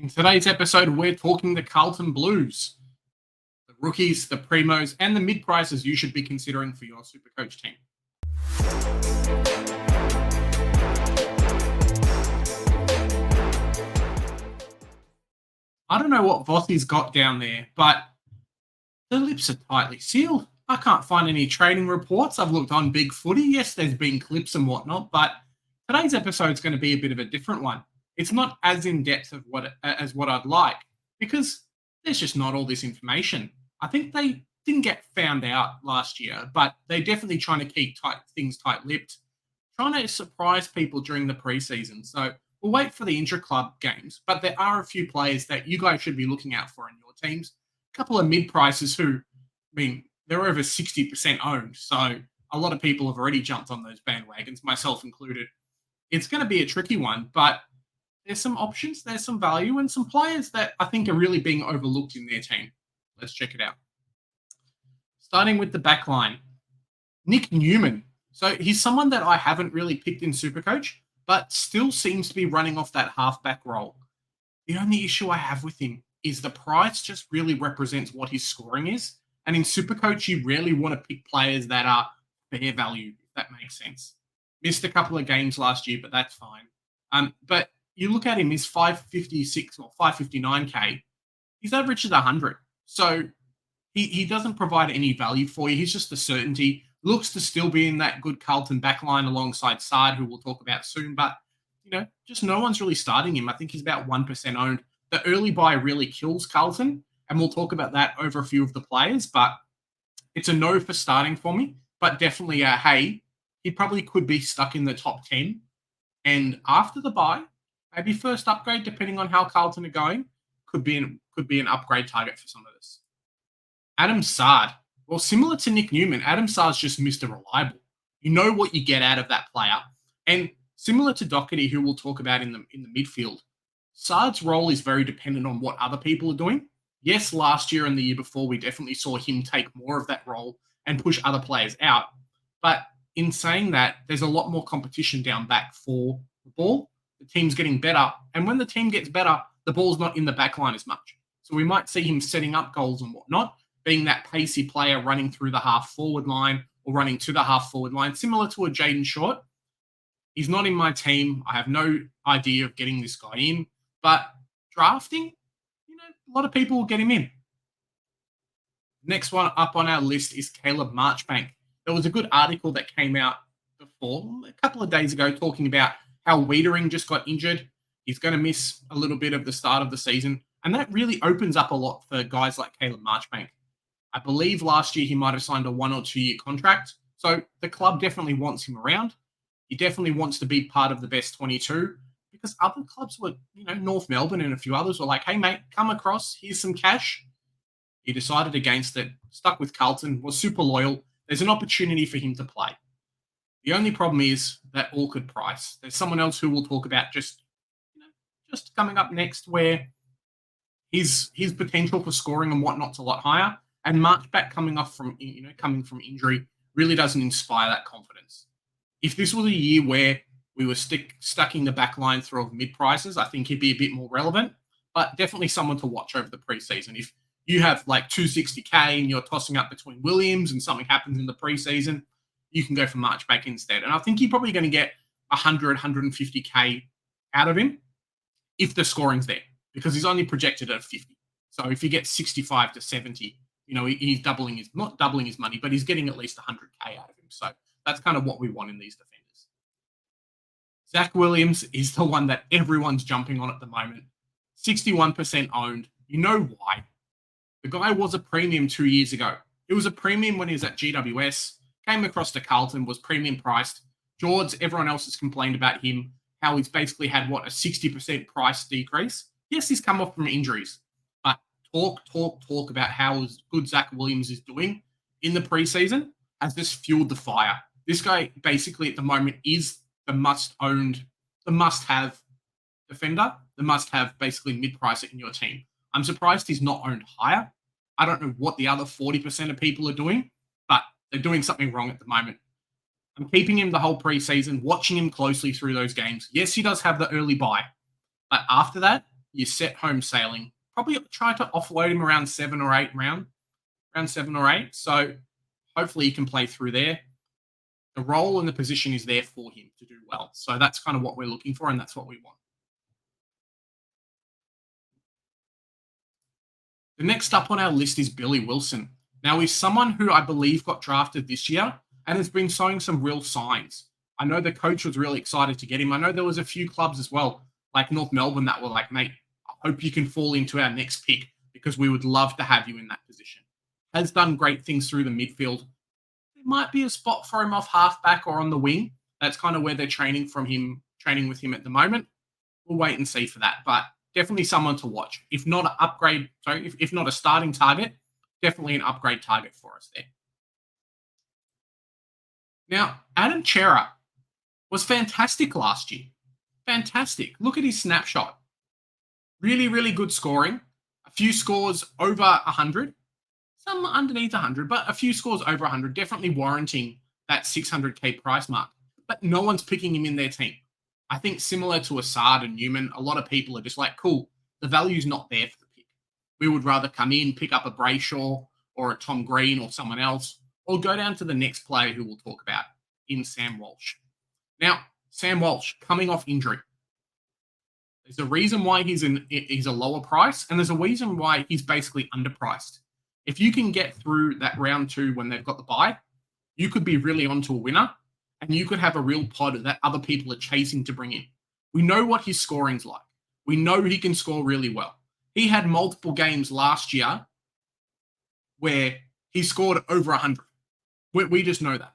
In today's episode, we're talking the Carlton Blues, the rookies, the PREMOS, and the mid-prices you should be considering for your Supercoach team. I don't know what Vossi's got down there, but the lips are tightly sealed. I can't find any trading reports. I've looked on Big Footy. Yes, there's been clips and whatnot, but today's episode is going to be a bit of a different one. It's not as in-depth as what I'd like because there's just not all this information. I think they didn't get found out last year, but they're definitely trying to keep things tight-lipped, trying to surprise people during the preseason. So we'll wait for the intra-club games, but there are a few players that you guys should be looking out for in your teams. A couple of mid-prices who, they're over 60% owned, so a lot of people have already jumped on those bandwagons, myself included. It's going to be a tricky one, but there's some options, there's some value, and some players that I think are really being overlooked in their team. Let's check it out. Starting with the back line, Nick Newman. So he's someone that I haven't really picked in Supercoach, but still seems to be running off that halfback role. The only issue I have with him is the price just really represents what his scoring is. And in Supercoach, you rarely want to pick players that are fair value, if that makes sense. Missed a couple of games last year, but that's fine. But you look at him, he's 556 or 559K. He's averaged at 100. So he doesn't provide any value for you. He's just a certainty. Looks to still be in that good Carlton backline alongside Sard, who we'll talk about soon. But, just no one's really starting him. I think he's about 1% owned. The early buy really kills Carlton, and we'll talk about that over a few of the players. But it's a no for starting for me. But definitely a hey, he probably could be stuck in the top 10. And after the buy, maybe first upgrade, depending on how Carlton are going, could be an upgrade target for some of this. Adam Sard. Well, similar to Nick Newman, Adam Sard's just Mr. Reliable. You know what you get out of that player. And similar to Doherty, who we'll talk about in the midfield, Sard's role is very dependent on what other people are doing. Yes, last year and the year before, we definitely saw him take more of that role and push other players out. But in saying that, there's a lot more competition down back for the ball. The team's getting better. And when the team gets better, the ball's not in the back line as much. So we might see him setting up goals and whatnot, being that pacey player running through the half-forward line or running to the half-forward line, similar to a Jaden Short. He's not in my team. I have no idea of getting this guy in. But drafting, a lot of people will get him in. Next one up on our list is Caleb Marchbank. There was a good article that came out a couple of days ago, talking about how Wiedering just got injured. He's going to miss a little bit of the start of the season. And that really opens up a lot for guys like Caleb Marchbank. I believe last year he might have signed a 1 or 2 year contract. So the club definitely wants him around. He definitely wants to be part of the best 22 because other clubs were, North Melbourne and a few others were like, hey, mate, come across. Here's some cash. He decided against it, stuck with Carlton, was super loyal. There's an opportunity for him to play. The only problem is that awkward price. There's someone else who we'll talk about just coming up next where his potential for scoring and whatnot's a lot higher. And Marchbank coming from injury really doesn't inspire that confidence. If this was a year where we were stucking the back line through of mid-prices, I think he'd be a bit more relevant, but definitely someone to watch over the preseason. If you have like 260K and you're tossing up between Williams and something happens in the preseason, you can go for Marchbank instead. And I think you're probably going to get 100, 150K out of him if the scoring's there, because he's only projected at 50. So if he gets 65 to 70, he's not doubling his money, but he's getting at least 100K out of him. So that's kind of what we want in these defenders. Zach Williams is the one that everyone's jumping on at the moment. 61% owned. You know why? The guy was a premium 2 years ago. It was a premium when he was at GWS, came across to Carlton, was premium priced. George, everyone else has complained about him, how he's basically had, a 60% price decrease. Yes, he's come off from injuries, but talk about how good Zach Williams is doing in the preseason has just fueled the fire. This guy basically at the moment is the must-have defender, the must-have basically mid-pricer in your team. I'm surprised he's not owned higher. I don't know what the other 40% of people are doing, but they're doing something wrong at the moment. I'm keeping him the whole preseason, watching him closely through those games. Yes, he does have the early buy, but after that, you set home sailing. Probably try to offload him around 7 or 8. So hopefully he can play through there. The role and the position is there for him to do well. So that's kind of what we're looking for, and that's what we want. The next up on our list is Billy Wilson. Now, he's someone who I believe got drafted this year and has been showing some real signs. I know the coach was really excited to get him. I know there was a few clubs as well, like North Melbourne, that were like, mate, I hope you can fall into our next pick because we would love to have you in that position. Has done great things through the midfield. There might be a spot for him off halfback or on the wing. That's kind of where they're training with him at the moment. We'll wait and see for that. But definitely someone to watch. If not an upgrade, if not a starting target, definitely an upgrade target for us there. Now, Adam Chera was fantastic last year. Fantastic. Look at his snapshot. Really, really good scoring. A few scores over 100. Some underneath 100, but a few scores over 100, definitely warranting that 600K price mark. But no one's picking him in their team. I think similar to Assad and Newman, a lot of people are just like, cool, the value's not there for the pick. We would rather come in, pick up a Brayshaw or a Tom Green or someone else, or go down to the next player who we'll talk about in Sam Walsh. Now, Sam Walsh, coming off injury. There's a reason why he's a lower price, and there's a reason why he's basically underpriced. If you can get through that round 2 when they've got the bye, you could be really onto a winner, and you could have a real pod that other people are chasing to bring in. We know what his scoring's like. We know he can score really well. He had multiple games last year where he scored over 100. We just know that.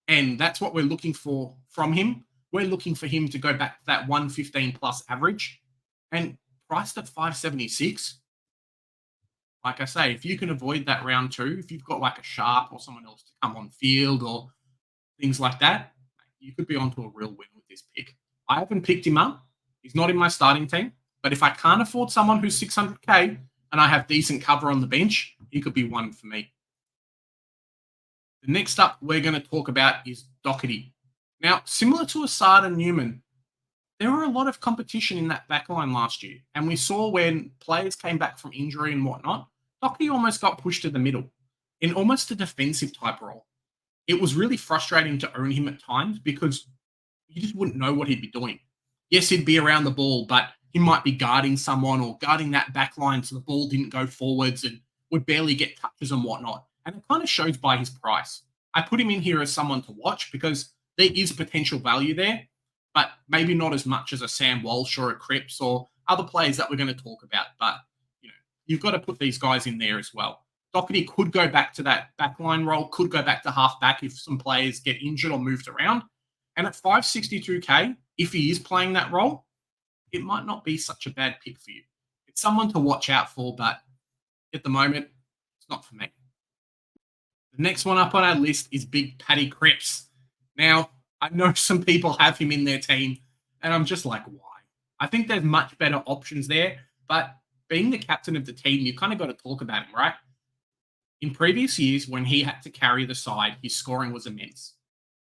And that's what we're looking for from him. We're looking for him to go back to that 115 plus average, and priced at 576. Like I say, if you can avoid that round 2, if you've got like a Sharp or someone else to come on field or things like that, you could be onto a real win with this pick. I haven't picked him up. He's not in my starting team. But if I can't afford someone who's 600K and I have decent cover on the bench, he could be one for me. The next up we're going to talk about is Doherty. Now, similar to Assad and Newman, there were a lot of competition in that backline last year. And we saw when players came back from injury and whatnot, Doherty almost got pushed to the middle in almost a defensive type role. It was really frustrating to own him at times because you just wouldn't know what he'd be doing. Yes, he'd be around the ball, but he might be guarding someone or guarding that back line so the ball didn't go forwards and would barely get touches and whatnot. And it kind of shows by his price. I put him in here as someone to watch because there is potential value there, but maybe not as much as a Sam Walsh or a Cripps or other players that we're going to talk about. But, you've got to put these guys in there as well. Doherty could go back to that backline role, could go back to halfback if some players get injured or moved around. And at 562K, if he is playing that role, it might not be such a bad pick for you. It's someone to watch out for, but at the moment, it's not for me. The next one up on our list is Big Paddy Cripps. Now, I know some people have him in their team, and I'm just like, why? I think there's much better options there, but being the captain of the team, you kind of got to talk about him, right? In previous years, when he had to carry the side, his scoring was immense.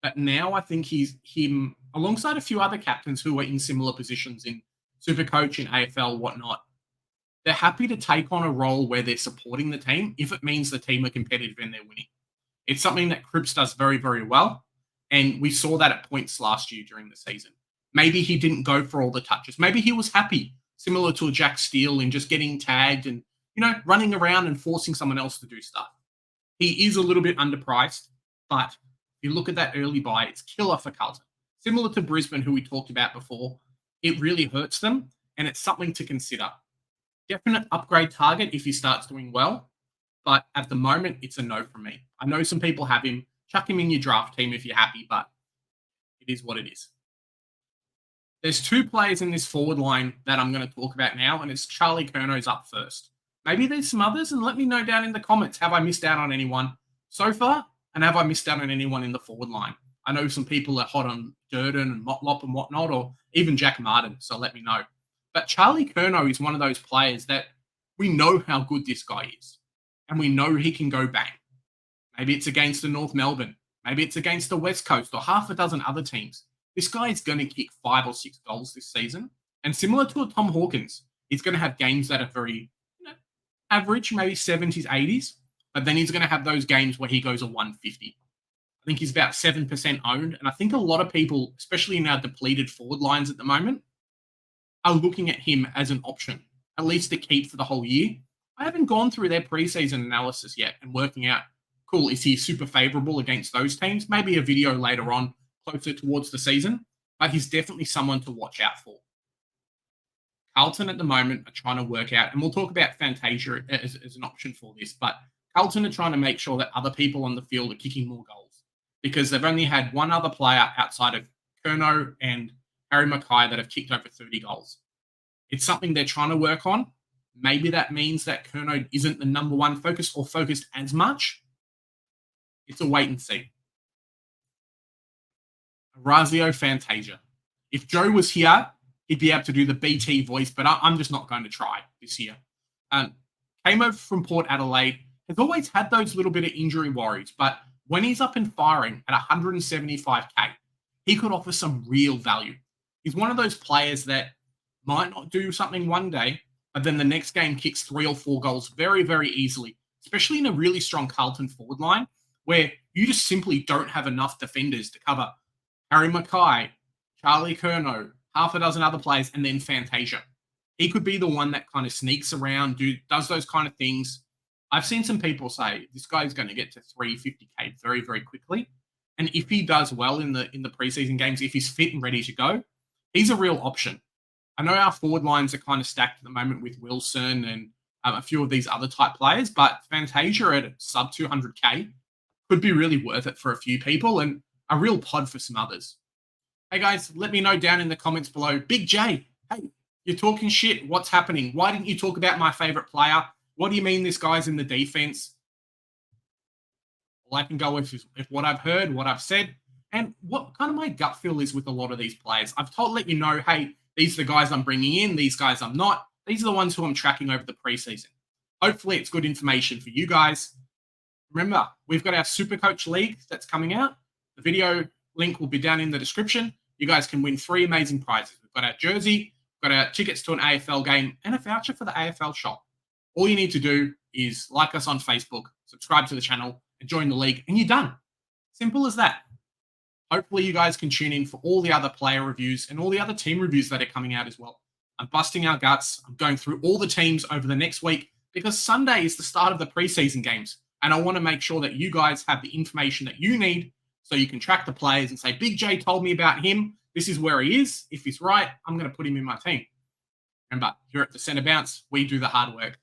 But now I think him, alongside a few other captains who are in similar positions in Supercoach, in AFL, whatnot, they're happy to take on a role where they're supporting the team if it means the team are competitive and they're winning. It's something that Cripps does very, very well. And we saw that at points last year during the season. Maybe he didn't go for all the touches. Maybe he was happy, similar to a Jack Steele, in just getting tagged and, running around and forcing someone else to do stuff. He is a little bit underpriced, but if you look at that early buy, it's killer for Carlton. Similar to Brisbane, who we talked about before, it really hurts them, and it's something to consider. Definite upgrade target if he starts doing well, but at the moment, it's a no from me. I know some people have him. Chuck him in your draft team if you're happy, but it is what it is. There's 2 players in this forward line that I'm going to talk about now, and it's Charlie Curnow's up first. Maybe there's some others, and let me know down in the comments, have I missed out on anyone so far, and have I missed out on anyone in the forward line? I know some people are hot on Durden and Motlop and whatnot, or even Jack Martin, so let me know. But Charlie Curnow is one of those players that we know how good this guy is, and we know he can go bang. Maybe it's against the North Melbourne. Maybe it's against the West Coast or half a dozen other teams. This guy is going to kick 5 or 6 goals this season. And similar to a Tom Hawkins, He's going to have games that are very average, maybe 70s, 80s, but then he's going to have those games where he goes a 150. I think he's about 7% owned, and I think a lot of people, especially in our depleted forward lines at the moment, are looking at him as an option, at least to keep for the whole year. I haven't gone through their preseason analysis yet and working out, cool, is he super favorable against those teams? Maybe a video later on, closer towards the season, but he's definitely someone to watch out for. Carlton at the moment are trying to work out, and we'll talk about Fantasia as an option for this, but Carlton are trying to make sure that other people on the field are kicking more goals because they've only had one other player outside of Curnow and Harry Mackay that have kicked over 30 goals. It's something they're trying to work on. Maybe that means that Curnow isn't the number one focus or focused as much. It's a wait and see. Razio Fantasia. If Joe was here, he'd be able to do the BT voice, but I'm just not going to try this year. Came over from Port Adelaide, has always had those little bit of injury worries, but when he's up and firing at 175k, he could offer some real value. He's one of those players that might not do something one day, but then the next game kicks 3 or 4 goals very, very easily, especially in a really strong Carlton forward line where you just simply don't have enough defenders to cover Harry Mackay, Charlie Curnow, half a dozen other players, and then Fantasia. He could be the one that kind of sneaks around, does those kind of things. I've seen some people say this guy's going to get to 350k very, very quickly. And if he does well in the preseason games, if he's fit and ready to go, he's a real option. I know our forward lines are kind of stacked at the moment with Wilson and a few of these other type players, but Fantasia at sub 200k could be really worth it for a few people and a real pod for some others. Hey guys, let me know down in the comments below. Big J, hey, you're talking shit. What's happening? Why didn't you talk about my favorite player? What do you mean this guy's in the defense? All I can go with is what I've heard, what I've said, and what kind of my gut feel is with a lot of these players. I've let you know, hey, these are the guys I'm bringing in. These guys I'm not. These are the ones who I'm tracking over the preseason. Hopefully it's good information for you guys. Remember, we've got our Supercoach League that's coming out. The video link will be down in the description. You guys can win 3 amazing prizes. We've got our jersey, we've got our tickets to an AFL game, and a voucher for the AFL shop. All you need to do is like us on Facebook, subscribe to the channel, and join the league, and you're done. Simple as that. Hopefully you guys can tune in for all the other player reviews and all the other team reviews that are coming out as well. I'm busting our guts. I'm going through all the teams over the next week because Sunday is the start of the preseason games, and I want to make sure that you guys have the information that you need so you can track the players and say, Big J told me about him. This is where he is. If he's right, I'm going to put him in my team. Remember, here at the Centre Bounce, we do the hard work.